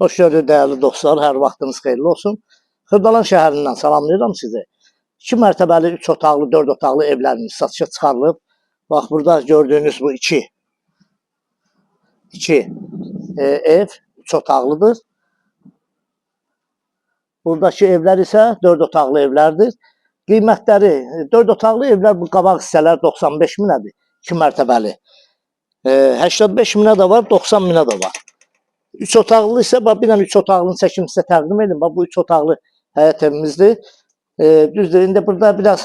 Hoş gördük değerli dostlar, hər vaxtınız xeyirli olsun. Xırdalan şəhərindən salamlayıram sizi. 2 mərtəbəli, 3 otaqlı, 4 otaqlı evlərimiz satışa çıxarılıb. Bax, burada gördüyünüz bu iki ev 3 otaqlıdır. Buradakı evlər isə 4 otaqlı evlərdir. Qiymətləri 4 otaqlı evlər bu qabaq hissələr 95 minədir, 2 mərtəbəli. 85 minə də var, 90 minə də var. 3 otaqlı isə bax, bir dənə 3 otaqlının çəkimi sizə təqdim edim. Bax, bu 3 otaqlı həyət evimizdir. Düzdür, indi burada biraz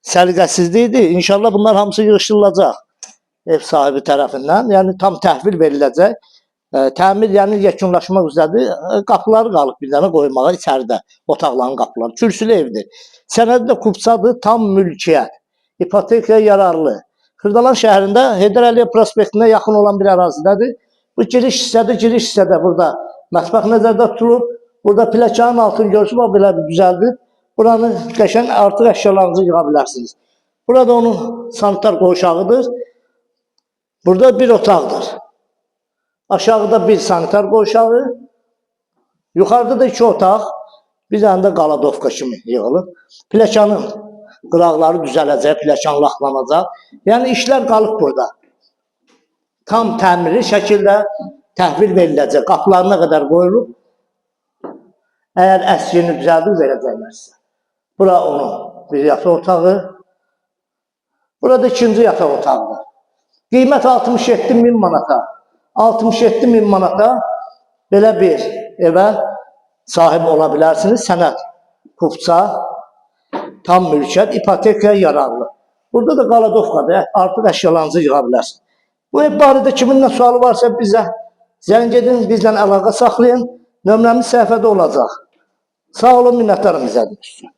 səliqəsizlikdir. İnşallah bunlar hamısı yığışdırılacaq ev sahibi tərəfindən. Yəni tam təhvil veriləcək. Təmir, yəni yekunlaşmaq üzrədir. Qapıları qalıb bir dənə qoymağa içəridə, otaqların qapıları. Kürsülü evdir. Sənədi də kupçadır, tam mülkiyyət. İpotekaya yararlı. Xırdalan şəhərində Heydər Əliyev prospektinə yaxın olan bir ərazidədir. Bu giriş hissədə burada mətbəx nəzərdə tutulub. Burada pləkanın altını görürsünüz, bax belə bir düzəldir. Buranı qəşəng artıq əşyalarınızı yığa bilərsiniz. Burada onun sanitar qoğuşağıdır. Burada bir otaqdır. Aşağıda bir sanitar qoğuşağı. Yuxarıda da 2 otaq. Bir dənə də qaladovka kimi yığılıb. Pləkanın qıraqları düzələcək, pləkan laxlanacaq. Yəni işlər qalıb burada. Tam təmirli şəkildə təhvil veriləcək. Qapılarına qədər qoyulub. Əgər əskini düzəldir, verəcəklər sizə. Bura onun bir yataq otağı. Burada ikinci yataq otağıdır. Qiymət 67 min manata. 67 min manata belə bir evə sahib ola bilərsiniz. Sənəd, kupça, tam mülkiyyət, ipotekaya yararlı. Burada da qaladovkadır. Artıq əşyalarınızı yığa bilərsiniz. Bu ev barədə kiminlə sualı varsa bizə zəng edin, bizlə əlaqə saxlayın. Nömrəmiz səhifədə olacaq. Sağ olun, minnətdarım izlədiyiniz üçün.